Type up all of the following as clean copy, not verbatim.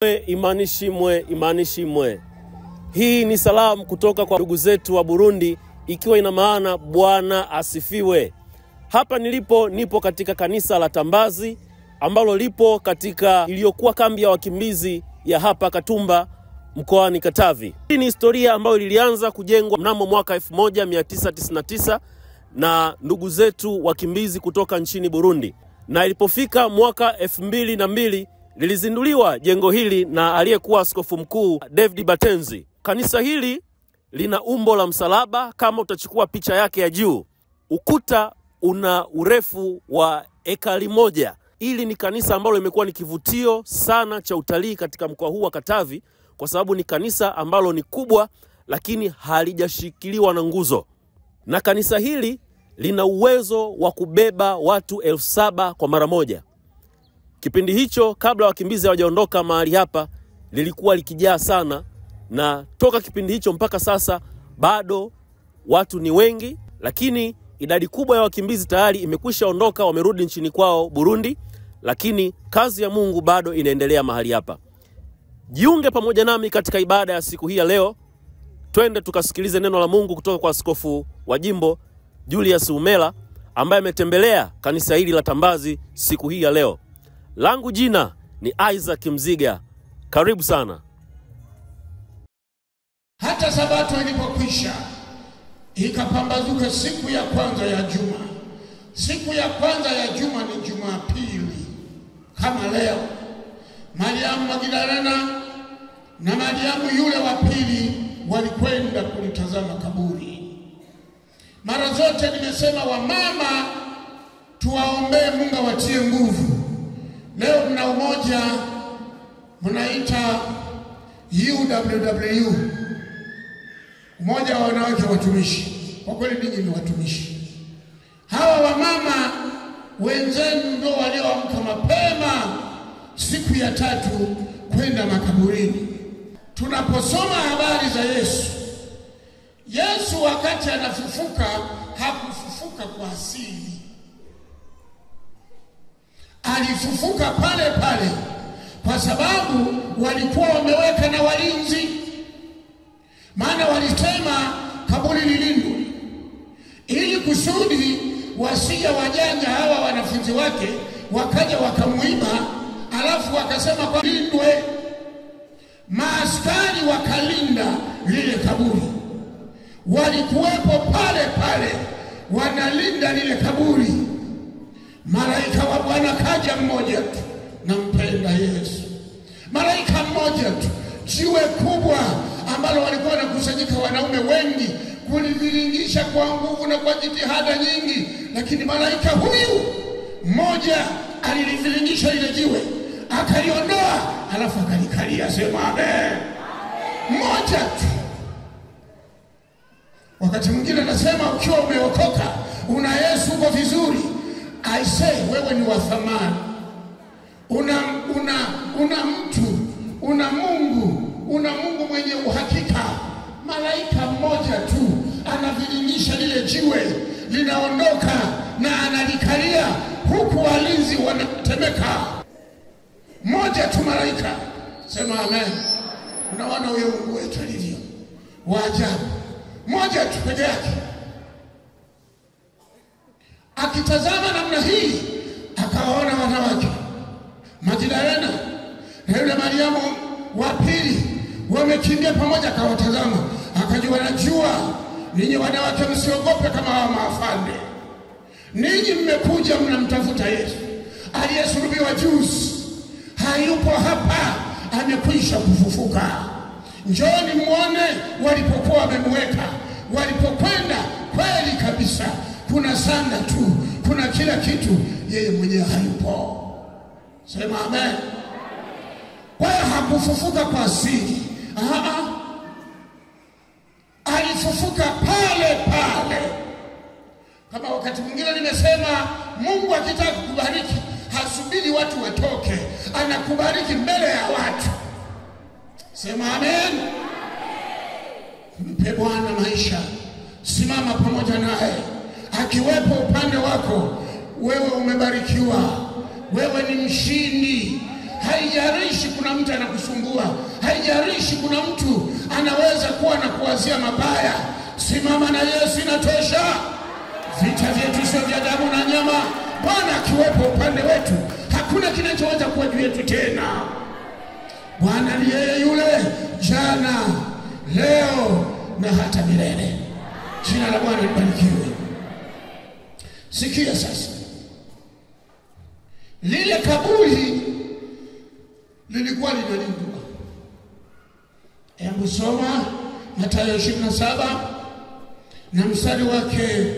Imani shimwe, imani shimwe. Hii ni salamu kutoka kwa ndugu zetu wa Burundi, ikiwa ina maana Bwana asifiwe. Hapa nipo katika kanisa la Tambazi ambalo lipo katika iliyokuwa kambi ya wakimbizi ya hapa Katumba mkoani Katavi. Hii ni historia ambayo ilianza kujengwa mnamo mwaka 1999 na ndugu zetu wakimbizi kutoka nchini Burundi. Na ilipofika mwaka 2002 lilizinduliwa jengo hili na aliyekuwa askofu mkuu David Batenzi. Kanisa hili lina umbo la msalaba. Kama utachukua picha yake ya juu, ukuta una urefu wa ekari 1. Hili ni kanisa ambalo limekuwa ni kivutio sana cha utalii katika mkoa huu wa Katavi, kwa sababu ni kanisa ambalo ni kubwa lakini halijashikiliwa na nguzo. Na kanisa hili lina uwezo wa kubeba watu 7,000 kwa mara moja. Kipindi hicho kabla wakimbizi hawajaondoka mahali hapa lilikuwa likijaa sana, na toka kipindi hicho mpaka sasa bado watu ni wengi, lakini idadi kubwa ya wakimbizi tayari imekwisha ondoka, wamerudi nchini kwao Burundi, lakini kazi ya Mungu bado inaendelea mahali hapa. Jiunge pamoja nami katika ibada ya siku hii ya leo. Twende tukasikilize neno la Mungu kutoka kwa askofu wa jimbo Julius Umela ambaye ametembelea kanisa hili la Tambazi siku hii ya leo. Langu jina ni Isaac Mziga. Karibu sana. Hata Sabato ilipokwisha, ikapambazuka siku ya kwanza ya juma. Siku ya kwanza ya juma ni Jumapili. Kama leo, Mariamu Magdalena na Mariamu yule wa pili walikwenda kulitazama kaburi. Mara zote nimesema wamama tuwaombee Mungu awatie nguvu. Leo mna umoja mnaita UWW, umoja wa wanawake watumishi. Kwa kweli ninyi ni watumishi. Hawa wamama wenzenu ndio walioamka mapema siku ya tatu kwenda makaburini. Tunaposoma habari za Yesu wakati anafufuka, hakufufuka kwa asili. Alifufuka pale pale kwa sababu walikuwa wameweka na walinzi. Maana walisema kaburi lilindwe ili kusudi wasija wajanja hawa wanafunzi wake wakaja wakamuiba, alafu wakasema kwa lindwe. Maaskari wakalinda lile kaburi, walikuwepo pale pale wanalinda lile kaburi. Malaika wa Bwana kaja mmoja tu, nampenda Yesu. Malaika mmoja tu, jiwe kubwa ambalo walikuwa wanakusanyika wanaume wengi kuliviringisha kwa nguvu na kwa jitihada nyingi, lakini malaika huyu mmoja aliliviringisha lile jiwe, akaliondoa, alafu akalikalia. Sema amen. Mmoja tu. Wakati mwingine nasema ukiwa umeokoka, una Yesu uko vizuri, I say wewe ni wa thamani. Una mtu, una Mungu mwenye uhakika. Malaika mmoja tu anaviringisha lile jiwe, linaondoka na analikalia, huku walinzi wanatemeka. Mmoja tu malaika. Sema amen. Unaona huyo Mungu wetu alivyo wa ajabu. Mmoja tu peke yake. Akitazama namna hii, akawaona wanawake Magdalena na yule Mariamu wa pili wamekimbia pamoja, akawatazama, akajua, najua ninyi wanawake msiogope kama hawa maafande. Ninyi mmekuja mnamtafuta Yesu aliyesulubiwa juzi. Hayupo hapa, amekwisha kufufuka. Njooni muone walipokuwa wamemweka. Walipokwenda kweli kabisa, kuna sanda tu, kuna kila kitu, yeye mwenyewe hayupo. Sema amen. Kwa hiyo hakufufuka kwa asili. Alifufuka pale pale. Kama wakati mwingine nimesema, Mungu akitaka kukubariki hasubiri watu watoke, anakubariki mbele ya watu. Sema amen. Mpe Bwana maisha, simama pamoja naye. Akiwepo upande wako, wewe umebarikiwa, wewe ni mshindi. Haijalishi kuna mtu anakusumbua, haijalishi kuna mtu anaweza kuwa na kuwazia mabaya, simama na Yesu, inatosha. Vita vyetu sio vya damu na nyama. Bwana akiwepo upande wetu, hakuna kinachoweza kuwa juu yetu tena. Bwana ni yeye yule jana, leo na hata milele. Jina la Bwana libarikiwe. Sikia sasa, lile kaburi lilikuwa linalindwa. Hebu soma Mathayo 27 na mstari wake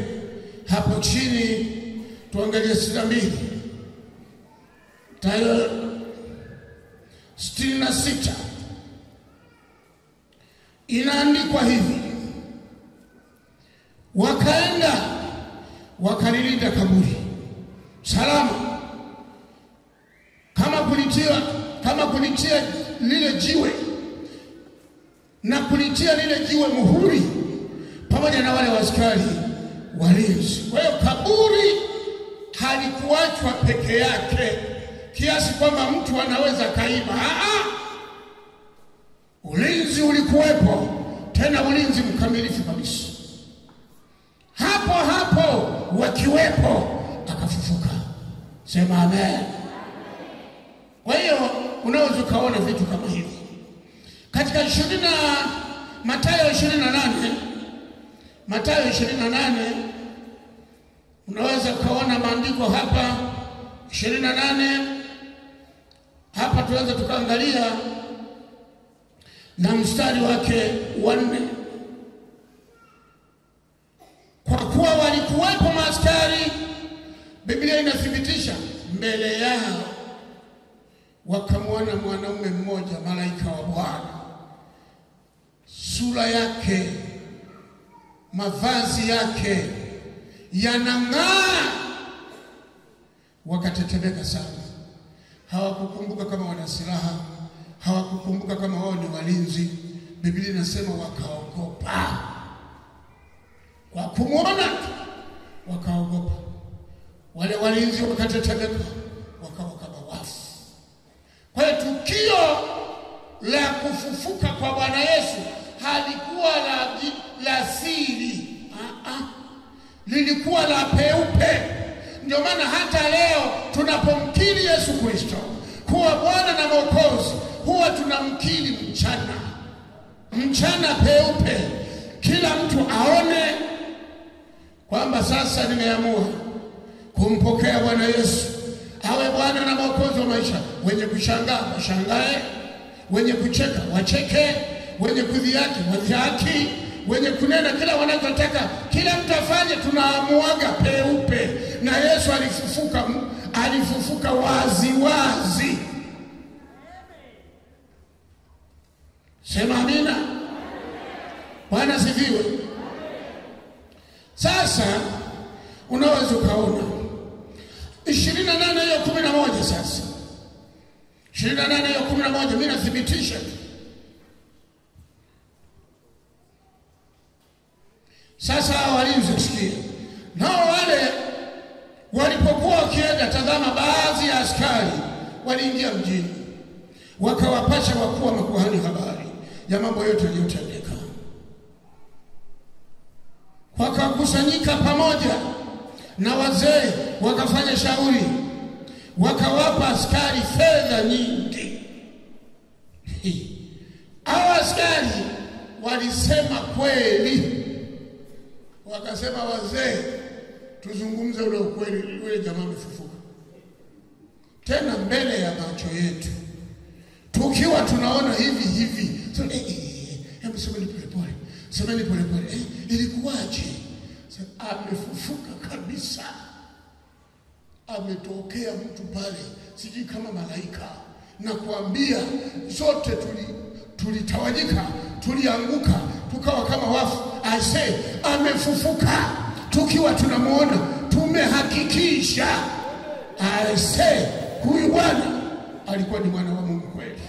hapo chini, tuangalie 62. Mathayo 66 inaandikwa hivi: wakaenda wakalilinda kaburi salama, kama kulitia lile jiwe na kulitia lile jiwe muhuri pamoja na wale askari walinzi. Kwa hiyo kaburi halikuachwa peke yake kiasi kwamba mtu anaweza kaiba. Ulinzi ulikuwepo, tena ulinzi mkamilifu kabisa. Hapo hapo wakiwepo akafufuka. Sema amen. Kwa hiyo unaweza ukaona vitu kama hivi katika Mathayo 28 unaweza ukaona maandiko hapa 28. Hapa tuanze tukaangalia na mstari wake wa 4. Kwa kuwa walikuwepo maaskari, Biblia inathibitisha, mbele yao wakamwona mwanaume mmoja, malaika wa Bwana, sura yake, mavazi yake yanang'aa. Wakatetemeka sana. Hawakukumbuka kama wana silaha, hawakukumbuka kama wao ni walinzi. Biblia inasema wakaogopa. Kwa kumwona wakaogopa. Wale walinzi wakatetemeka, wakawa kama wafu. Kwa hiyo tukio la kufufuka kwa Bwana Yesu halikuwa la siri, lilikuwa la peupe. Ndio maana hata leo tunapomkiri Yesu Kristo kuwa Bwana na Mwokozi, huwa tunamkiri mchana peupe, kila mtu aone kwamba sasa nimeamua kumpokea Bwana Yesu awe Bwana na Mwokozi wa maisha. Wenye kushangaa washangae, wenye kucheka wacheke, wenye kudhihaki wadhihaki, wenye kunena kila wanachotaka kila mtu afanye. Tunaamuaga peupe, na Yesu alifufuka wazi wazi. Sema amina. Bwana sifiwe. Sasa unaweza ukaona 28:11. Sasa 28:11 mimi nathibitisha. Sasa walinzi, sikia, nao wale walipokuwa wakienda, tazama, baadhi ya askari waliingia mjini, wakawapasha wakuu wa makuhani habari ya mambo yote yaliyotendeka. Wakakusanyika pamoja na wazee, wakafanya shauri, wakawapa askari fedha nyingi. Hao askari walisema kweli, wakasema, wazee, tuzungumze ule ukweli, yule jamaa amefufuka tena mbele ya macho yetu, tukiwa tunaona hivi. So, hebu semeni polepole, ilikuwaje? Amefufuka kabisa, ametokea mtu pale, sijui kama malaika, na kuambia zote tulitawanyika, tulianguka, tukawa kama wafu. I say amefufuka, tukiwa tunamuona, tumehakikisha. I say huyu Bwana alikuwa ni mwana wa Mungu kweli.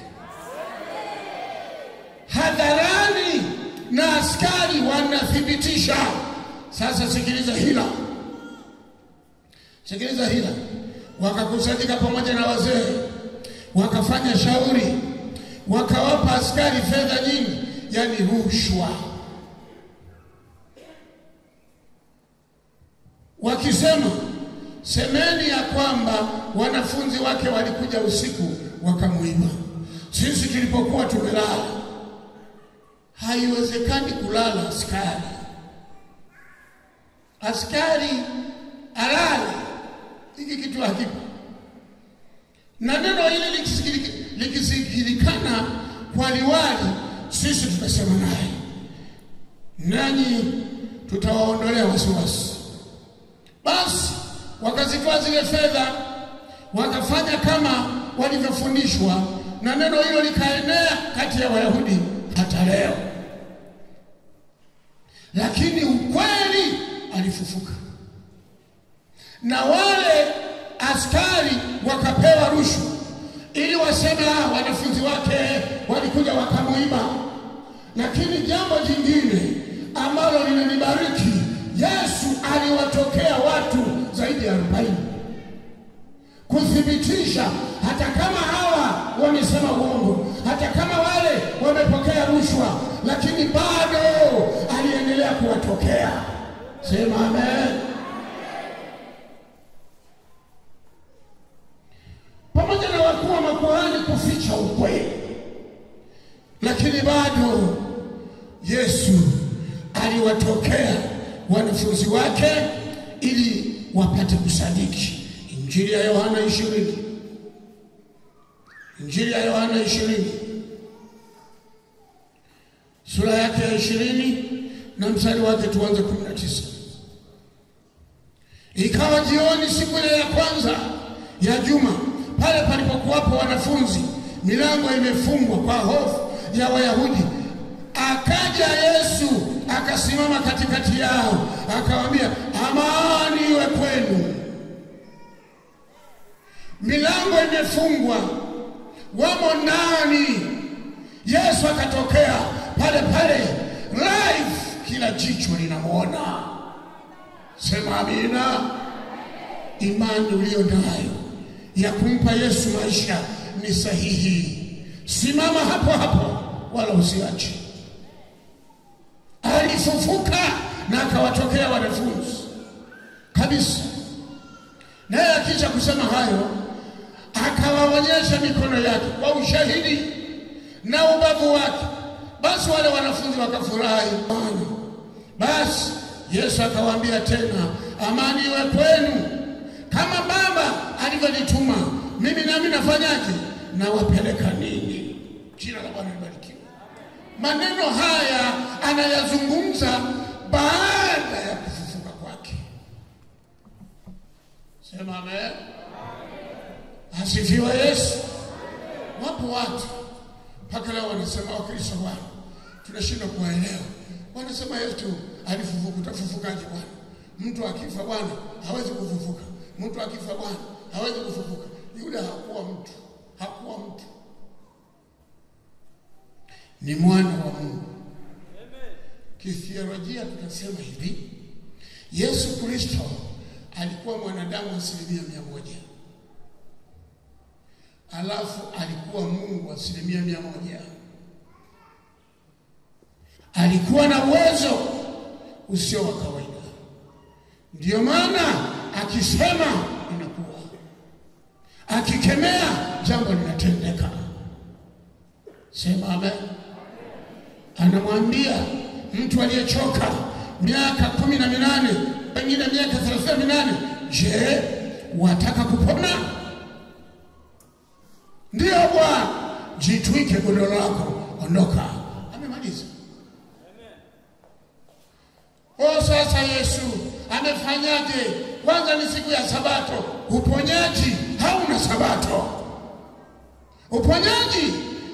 Hadharani na askari wanathibitisha. Sasa sikiliza hila. Wakakusanyika pamoja na wazee, wakafanya shauri, wakawapa askari fedha nyingi, yani rushwa, wakisema semeni ya kwamba wanafunzi wake walikuja usiku wakamuiba. Sisi tulipokuwa tumelala. Haiwezekani kulala askari. Askari alale, hiki kitu hakipo. Na neno hili likisikilikana kwa liwali, sisi tutasema naye, nanyi tutawaondolea wasiwasi. Basi wakazitoa zile fedha, wakafanya kama walivyofundishwa, na neno hilo likaenea kati ya Wayahudi hata leo. Lakini ukweli alifufuka, na wale askari wakapewa rushwa ili waseme wanafunzi wake walikuja wakamuiba. Lakini jambo jingine ambalo linanibariki, Yesu aliwatokea watu zaidi ya 40 kuthibitisha hata kama hawa wamesema uongo, hata kama wale wamepokea rushwa, lakini bado aliendelea kuwatokea. Sema amen. Pamoja na wakuu wa makuhani kuficha ukweli, lakini bado Yesu aliwatokea wanafunzi wake ili wapate kusadiki. Injili ya Yohana 20. Injili ya Yohana 20. Sura yake ya 20 na mstari wake tuanze 19. Ikawa jioni siku ile ya kwanza ya juma, pale palipokuwapo wanafunzi, milango imefungwa kwa hofu ya Wayahudi, akaja Yesu akasimama katikati yao, akawaambia, amani iwe kwenu. Milango imefungwa, wamo ndani. Yesu akatokea pale pale live, kila jicho linamuona. Sema amina. Imani uliyo nayo ya kumpa Yesu maisha ni sahihi. Simama hapo hapo, wala usiache. Alifufuka na akawatokea wanafunzi kabisa. Naye akisha kusema hayo, akawaonyesha mikono yake kwa ushahidi na ubavu wake. Basi wale wanafunzi wakafurahi. Basi Yesu akawaambia tena, amani iwe kwenu. Kama Baba alivyonituma mimi, nami nafanyaje? Nawapeleka ninyi. Jina la Bwana libarikiwe. Maneno haya anayazungumza baada ya kufufuka kwake. Sema amen. Asifiwe Yesu. Wapo watu mpaka leo wanasema Wakristo Bwana, tunashindwa kuwaelewa. Wanasema Yesu alifufuka. Utafufukaje Bwana? Mtu akifa Bwana hawezi kufufuka. Mtu akifa Bwana hawezi kufufuka. Yule hakuwa mtu. Hakuwa mtu. Ni mwana wa Mungu. Amen. Kithiolojia tunasema hivi, Yesu Kristo alikuwa mwanadamu 100%. Alafu alikuwa Mungu 100%. Alikuwa na uwezo usio wa kawaida. Ndio maana akisema inakuwa, akikemea jambo linatendeka. Sema amen. Anamwambia mtu aliyechoka miaka 18, pengine miaka 38, je, wataka kupona? Ndio Bwana, jitwike godoro lako, ondoka. Amemaliza. Amen. Sasa Yesu amefanyaje? Kwanza ni siku ya Sabato. Uponyaji hauna Sabato. Uponyaji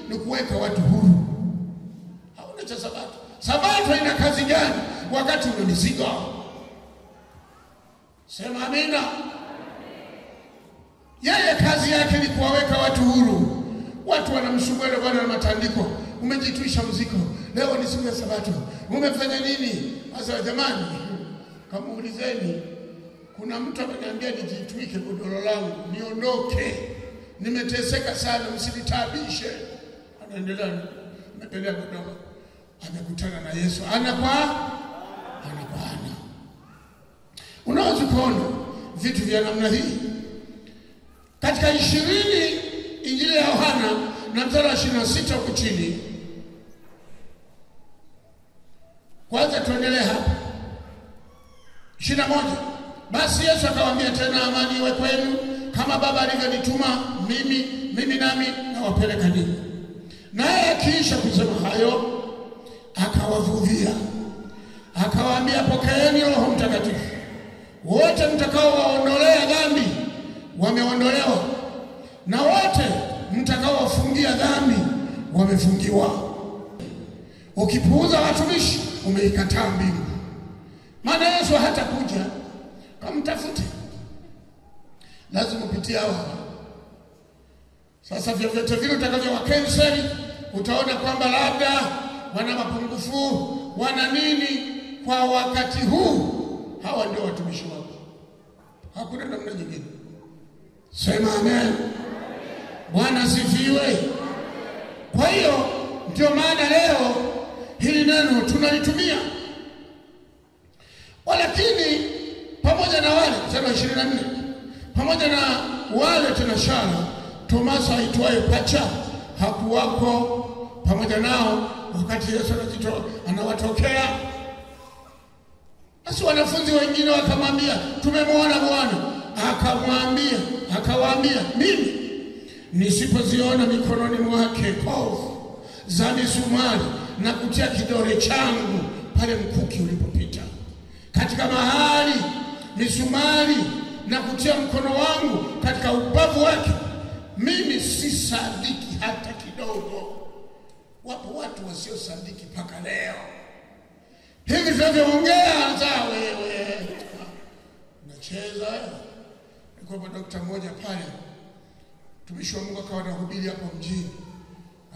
ni kuweka watu huru. Hauna cha Sabato. Sabato ina kazi gani wakati una mizigo? Sema amina. Yeye kazi yake ni kuwaweka watu huru. Watu wanamshughulika Bwana na matandiko. Umejitwisha mzigo. Leo ni siku ya Sabato. Umefanya nini? Sasa jamani, kamuulizeni, kuna mtu ameniambia nijitwike godoro langu niondoke. nimeteseka sana, msinitabishe. Anaendelea kidogo, amekutana na Yesu ana kwa ana. Unaweza kuona vitu vya namna hii katika 20 Injili ya Yohana na mstari wa 26 huko chini. Kwanza tuendelee hapa 21. Basi Yesu akawaambia tena, amani iwe kwenu. Kama Baba alivyonituma mimi nami nawapeleka ninyi. Naye akiisha kusema hayo, akawavuvia, akawaambia, pokeeni Roho Mtakatifu. Wote mtakao waondolea dhambi wameondolewa, na wote mtakao wafungia dhambi wamefungiwa. Ukipuuza watumishi, umeikataa mbingu. Maana Yesu hatakuja kamtafute, lazima upitie hawa. Sasa vyovyote vile utakavyo wakenseli, utaona kwamba labda wana mapungufu, wana nini. Kwa wakati huu hawa ndio watumishi wako, hakuna namna nyingine. Sema amen. Bwana sifiwe. Kwa hiyo ndio maana leo hili neno tunalitumia. Walakini pamoja na wale mstari wa 24, pamoja na wale tenashara, Tomaso aitwaye Pacha hakuwako pamoja nao wakati Yesu anawatokea. Basi wanafunzi wengine wakamwambia, tumemwona Bwana. Akawaambia, mimi nisipoziona mikononi mwake kovu za misumari na kutia kidole changu pale mkuki ulipopita, katika mahali misumari, na kutia mkono wangu katika ubavu wake, mimi si sadiki hata kidogo. Wapo watu wasio sadiki mpaka leo. Hivi tunavyoongea za wewe unacheza. Niko daktari mmoja pale, mtumishi wa Mungu akawa anahubiri hapo mjini,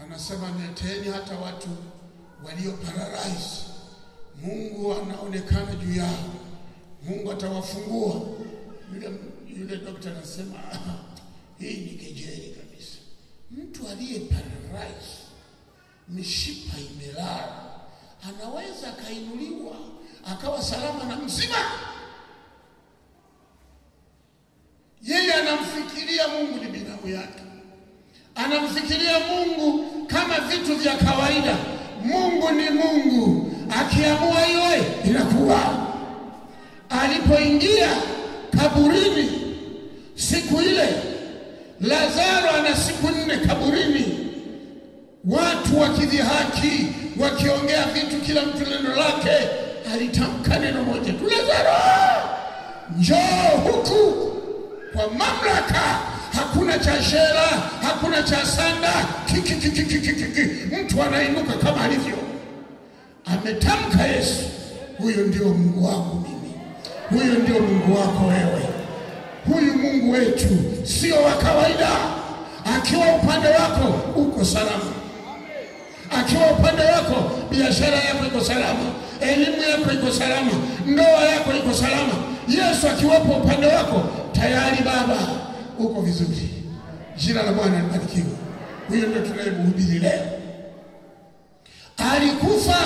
anasema nileteni hata watu walio paralyzed, Mungu anaonekana juu yao, Mungu atawafungua. Yule daktari anasema hii ni kejeli kabisa. Mtu aliye paralyzed, mishipa imelala, anaweza kainuliwa akawa salama na mzima? Yeye anamfikiria Mungu ni binamu yake, anamfikiria Mungu kama vitu vya kawaida. Mungu ni Mungu, akiamua iwe inakuwa. Alipoingia kaburini siku ile, Lazaro ana siku 4 kaburini, watu wakidhihaki, wakiongea vitu, kila mtu neno lake. Alitamka neno moja tu, Lazaro njoo huku. Kwa mamlaka, hakuna cha shera, hakuna cha sanda, mtu anainuka kama alivyo. Ametamka Yesu, huyo ndio Mungu wangu mimi, huyo ndio Mungu wako wewe. Huyu Mungu wetu sio wa kawaida. Akiwa upande wako uko salama, akiwa upande wako biashara yako iko salama, elimu yako iko salama, ndoa yako iko salama. Yesu akiwapo upande wako, tayari baba uko vizuri. Jina la Bwana libarikiwe. Huyo ndio tunayemhubiri leo. Alikufa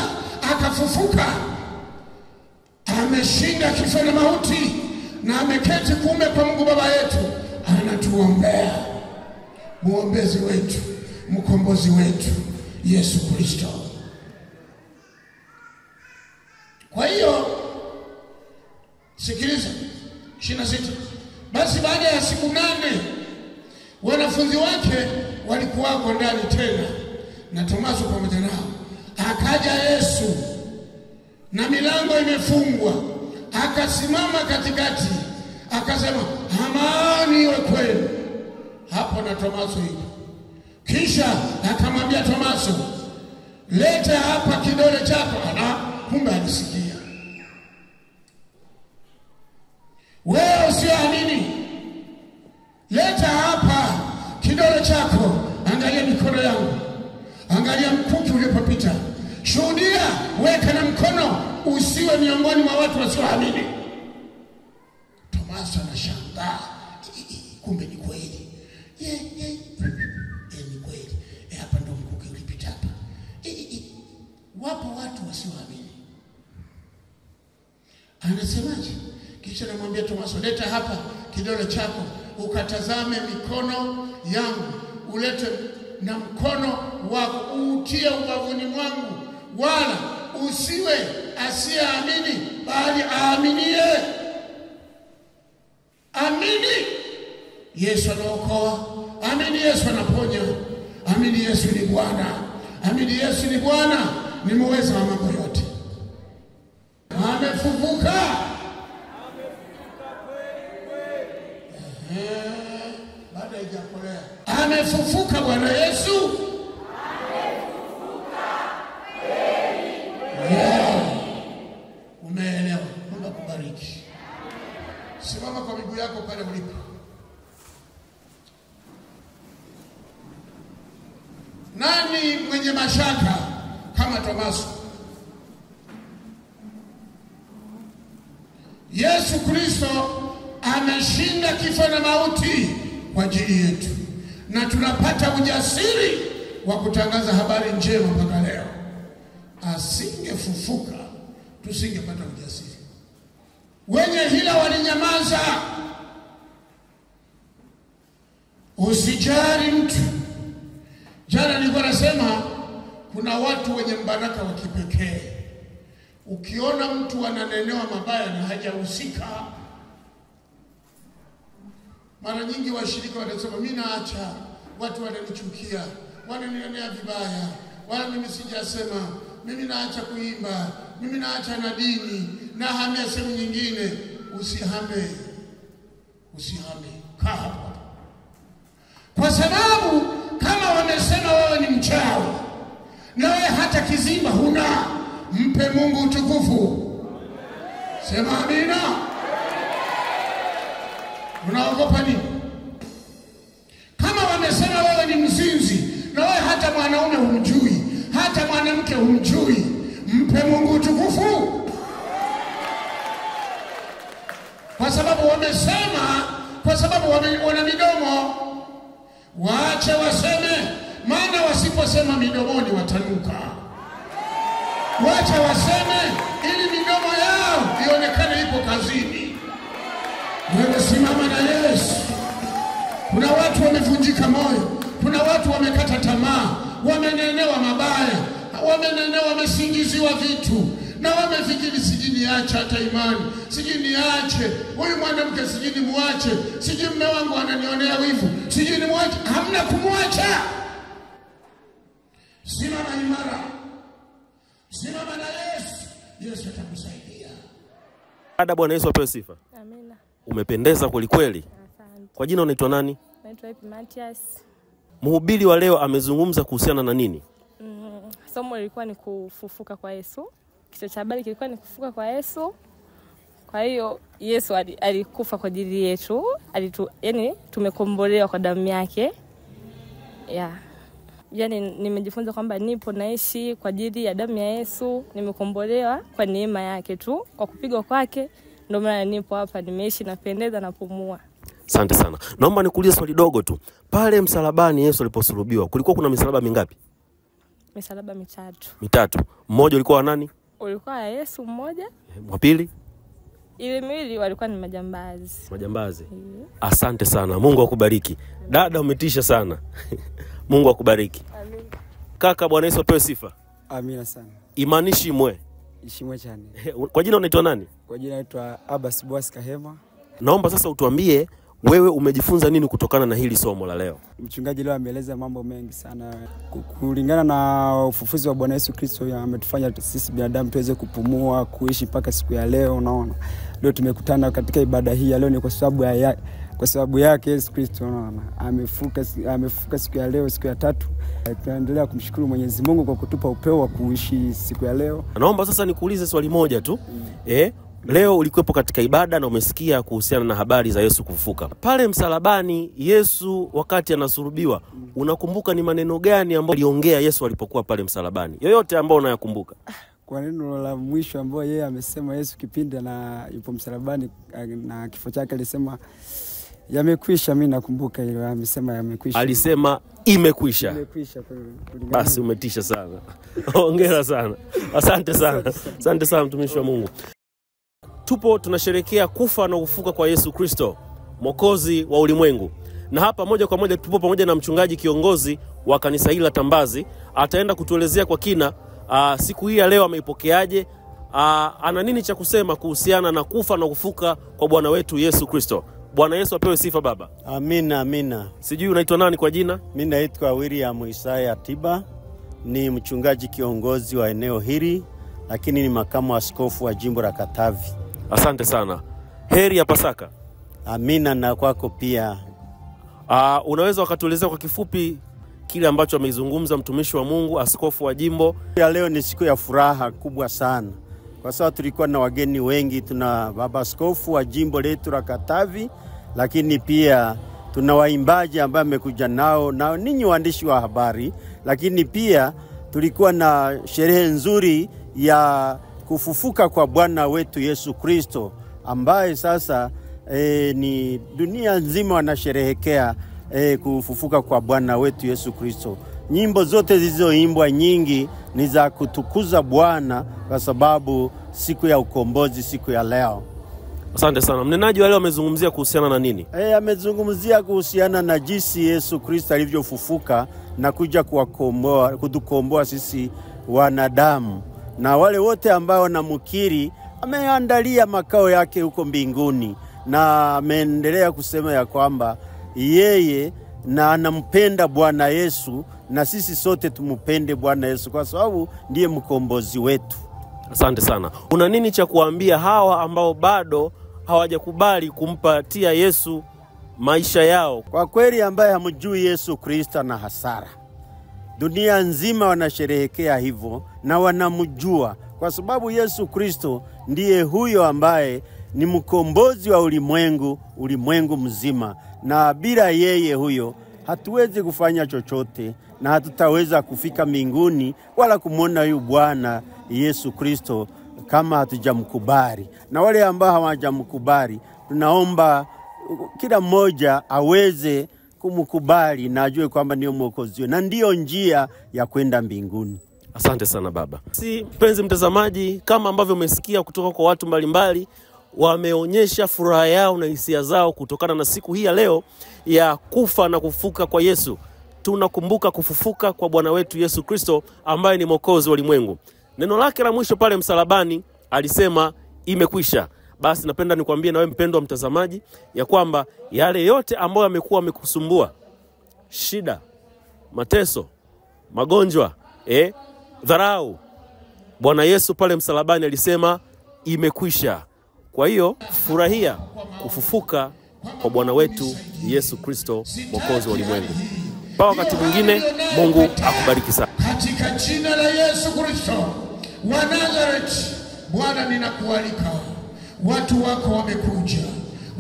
akafufuka, ameshinda kifo na mauti, na ameketi kuume kwa Mungu Baba yetu, anatuombea. Muombezi wetu, mkombozi wetu, Yesu Kristo. Kwa hiyo sikiliza 26. Basi baada ya siku 8 wanafunzi wake walikuwako ndani tena, na Tomaso pamoja nao. Akaja Yesu na milango imefungwa, akasimama katikati, akasema, amani iwe kwenu. Hapo na Tomaso yuko. Kisha akamwambia Tomaso, leta hapa kidole chako. Kumbe alisikia. Wewe usiamini, leta hapa kidole chako, angalia mikono yangu, angalia mkuki ulipopita, shuhudia, weka na mkono, usiwe miongoni mwa watu wasioamini. Tomaso anashangaa, kumbe ni kweli. Anasemaje? Kisha namwambia Tomaso, leta hapa kidole chako ukatazame mikono yangu, ulete na mkono wako uutie ubavuni mwangu, wala usiwe asiyeamini bali aaminie. Amini Yesu anaokoa, amini Yesu anaponya, amini Yesu ni Bwana, amini Yesu ni Bwana, ni muweza wa mambo yote. Amefufuka. Baada haijakolea. Amefufuka Bwana Yesu. Amefufuka kweli. Umeelewa? Mungu akubariki. Simama kwa miguu yako pale ulipo. Nani mwenye mashaka kama Tomaso? Yesu Kristo ameshinda kifo na mauti kwa ajili yetu, na tunapata ujasiri wa kutangaza habari njema mpaka leo. Asingefufuka tusingepata ujasiri. Wenye hila walinyamaza. Usijali mtu. Jana nilikuwa nasema kuna watu wenye mbaraka wa kipekee. Ukiona mtu ananenewa mabaya na hajahusika, mara nyingi washirika wanasema mimi naacha, watu wananichukia, wananionea vibaya, wala mimi sijasema, mimi naacha kuimba, mimi naacha na dini, na hamia sehemu nyingine. Usihame. Kaa hapo. Kwa sababu kama wamesema wewe ni mchawi, na wewe hata kizimba huna, mpe Mungu utukufu. Sema amina. Unaogopa nini? Kama wamesema wewe ni mzinzi, na wewe hata mwanaume humjui, hata mwanamke humjui, mpe Mungu utukufu. Kwa sababu wamesema, kwa sababu wana midomo. Waache waseme, maana wasiposema midomoni watanuka. Waache waseme ili midomo yao ionekane ipo kazini. Wewe simama na Yesu. Kuna watu wamevunjika moyo, kuna watu wamekata tamaa, wamenenewa mabaya, wamenenewa, wamesingiziwa vitu, na wamefikiri sijui niache hata imani, sijui niache huyu mwanamke, sijui nimwache, sijui mume wangu ananionea wivu, sijui nimwache. Hamna kumwacha. Simama imara. Simama na Yesu. Yesu atakusaidia. Dada, Bwana Yesu apewe sifa. Amina. Umependeza kweli kweli. Asante. Kwa jina unaitwa nani? Naitwa Matias. Mhubiri wa leo amezungumza kuhusiana na nini? Somo lilikuwa ni kufufuka kwa Yesu. Kichwa cha habari kilikuwa ni kufufuka kwa Yesu. Kwa hiyo Yesu alikufa kwa ajili yetu. Yani tumekombolewa kwa damu yake. Yani nimejifunza kwamba nipo naishi kwa ajili ya damu ya Yesu, nimekombolewa kwa neema yake tu, kwa kupigwa kwake ndio maana nipo hapa, nimeishi, napendeza, napumua. Asante sana. Naomba nikuulize swali dogo tu. Pale msalabani Yesu aliposulubiwa, kulikuwa kuna misalaba mingapi? Misalaba mitatu. Mmoja ulikuwa wa nani? Ulikuwa Yesu mmoja. Wa pili? Ile miwili walikuwa ni majambazi. Asante sana. Mungu akubariki. Dada, umetisha sana. Mungu akubariki. Amen. Kaka, Bwana Yesu apewe sifa. Amina sana. Imani Shimwe. Ishimwe chani. Kwa jina unaitwa nani? Kwa jina naitwa Abbas Boas Kahema. Naomba sasa utuambie wewe umejifunza nini kutokana na hili somo la leo? Mchungaji leo ameeleza mambo mengi sana kulingana na ufufuzi wa Bwana Yesu Kristo. Ametufanya sisi binadamu tuweze kupumua, kuishi mpaka siku ya leo. Unaona, leo tumekutana katika ibada hii ya leo ni kwa sababu yake Yesu Kristo. Unaona, amefufuka siku ya leo, siku ya tatu. Tunaendelea kumshukuru Mwenyezi Mungu kwa kutupa upeo wa kuishi siku ya leo. Naomba sasa nikuulize swali moja tu. Leo ulikuwepo katika ibada na umesikia kuhusiana na habari za Yesu kufufuka. Pale msalabani Yesu wakati anasulubiwa, unakumbuka ni maneno gani ambayo aliongea Yesu alipokuwa pale msalabani? Yoyote ambao unayakumbuka. Kwa neno la mwisho ambao yeye amesema Yesu kipindi na yupo msalabani na kifo chake, alisema yamekwisha. Mimi nakumbuka hilo, amesema yamekwisha. Alisema imekwisha. Imekwisha. Basi umetisha sana. Hongera sana. Asante sana. Asante sana mtumishi wa Mungu. tupo tunasherehekea kufa na kufufuka kwa Yesu Kristo, Mwokozi wa ulimwengu. Na hapa moja kwa moja tupo pamoja na mchungaji kiongozi wa kanisa hili la Tambazi. Ataenda kutuelezea kwa kina siku hii ya leo ameipokeaje, ana nini cha kusema kuhusiana na kufa na kufufuka kwa Bwana wetu Yesu Kristo. Bwana Yesu apewe sifa baba. Amina, amina. Sijui unaitwa nani kwa jina? Mimi naitwa William Isaya Tiba, ni mchungaji kiongozi wa eneo hili, lakini ni makamu askofu wa jimbo la Katavi. Asante sana. Heri ya Pasaka. Amina na kwako pia. Unaweza wakatuelezea kwa kifupi kile ambacho ameizungumza mtumishi wa Mungu, askofu wa jimbo? Ya leo ni siku ya furaha kubwa sana, kwa sababu tulikuwa na wageni wengi. Tuna baba askofu wa jimbo letu la Katavi, lakini pia tuna waimbaji ambao wamekuja nao ninyi waandishi wa habari, lakini pia tulikuwa na sherehe nzuri ya kufufuka kwa Bwana wetu Yesu Kristo, ambaye sasa ni dunia nzima wanasherehekea kufufuka kwa Bwana wetu Yesu Kristo. Nyimbo zote zilizoimbwa nyingi ni za kutukuza Bwana kwa sababu siku ya ukombozi, siku ya leo. Asante sana. Mnenaji wa leo amezungumzia kuhusiana na nini? Amezungumzia kuhusiana na jinsi Yesu Kristo alivyofufuka na kuja kutukomboa sisi wanadamu. Na wale wote ambao wanamkiri, ameandalia makao yake huko mbinguni, na ameendelea kusema ya kwamba yeye na anampenda Bwana Yesu, na sisi sote tumupende Bwana Yesu kwa sababu ndiye mkombozi wetu. Asante sana. Una nini cha kuambia hawa ambao bado hawajakubali kumpatia Yesu maisha yao? Kwa kweli ambaye hamjui Yesu Kristo na hasara. Dunia nzima wanasherehekea hivyo na wanamjua kwa sababu Yesu Kristo ndiye huyo ambaye ni mkombozi wa ulimwengu mzima, na bila yeye huyo hatuwezi kufanya chochote na hatutaweza kufika mbinguni wala kumwona huyu Bwana Yesu Kristo kama hatujamkubali. Na wale ambao hawajamkubali, tunaomba kila mmoja aweze kumkubali na ajue kwamba ndio mwokozi na ndio njia ya kwenda mbinguni. Asante sana baba. Mpenzi mtazamaji, kama ambavyo umesikia kutoka kwa watu mbalimbali, wameonyesha furaha yao na hisia zao kutokana na siku hii ya leo ya kufa na kufufuka kwa Yesu. Tunakumbuka kufufuka kwa Bwana wetu Yesu Kristo ambaye ni mwokozi wa ulimwengu. Neno lake la mwisho pale msalabani alisema imekwisha. Basi napenda nikwambie na wewe mpendwa mtazamaji ya kwamba yale yote ambayo yamekuwa yamekusumbua, shida, mateso, magonjwa, dharau, Bwana Yesu pale msalabani alisema imekwisha. Kwa hiyo furahia kufufuka kwa Bwana wetu Yesu Kristo, mwokozi wa ulimwengu. Mpaka wakati mwingine, Mungu akubariki sana. Katika jina la Yesu Kristo wa Nazareti, Bwana ninakualika. Watu wako wamekuja,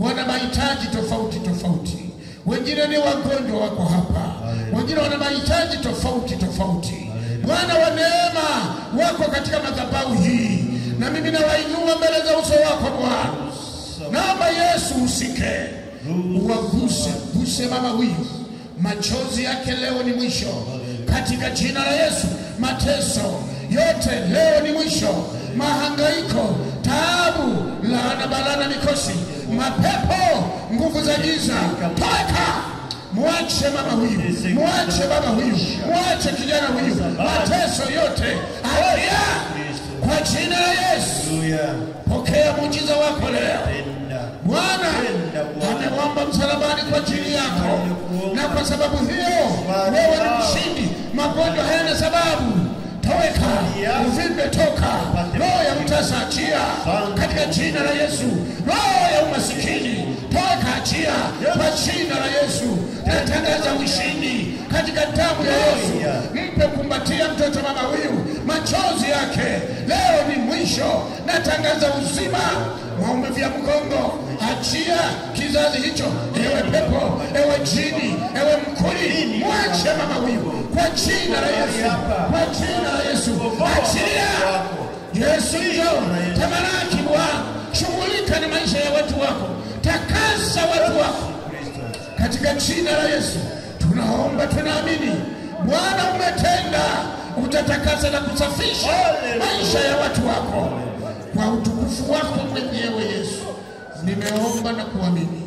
wana mahitaji tofauti tofauti. Wengine ni wagonjwa wako hapa, wengine wana mahitaji tofauti tofauti. Bwana wa neema wako katika madhabahu hii, na mimi nawainua mbele za uso wako Bwana. Naomba Yesu usike, guse mama huyu. Machozi yake leo ni mwisho katika jina la Yesu. Mateso yote leo ni mwisho. Mahangaiko, taabu, laana, balana, mikosi, mapepo, nguvu za giza, toka. Mwache mama huyu, mwache baba huyu, mwache kijana huyu. Mateso yote haya kwa jina la Yesu. Pokea muujiza wako leo. Bwana amewamba msalabani kwa ajili yako, na kwa sababu hiyo wewe ni mshindi. Magonjwa hayana sababu. Toka, uvimbe toka. Roho ya utasa achia katika jina la Yesu. Roho ya umasikini toka, achia kwa jina la Yesu. Natangaza ushindi katika damu ya Yesu. Mpe kumbatia mtoto mama huyu, machozi yake leo ni mwisho. Natangaza uzima. Maumivu ya mgongo achia kizazi hicho. Ewe pepo, ewe jini, ewe mkuli, mwache mama huyu kwa jina la Yesu. Kwa jina la Yesu achia. Yesu njoo, tamalaki Bwana, shughulika na maisha ya watu wako, takasa watu wako katika jina la Yesu. Tunaomba, tunaamini Bwana umetenda, utatakasa na kusafisha maisha ya watu wako. kwa utukufu wako mwenyewe Yesu, nimeomba na kuamini.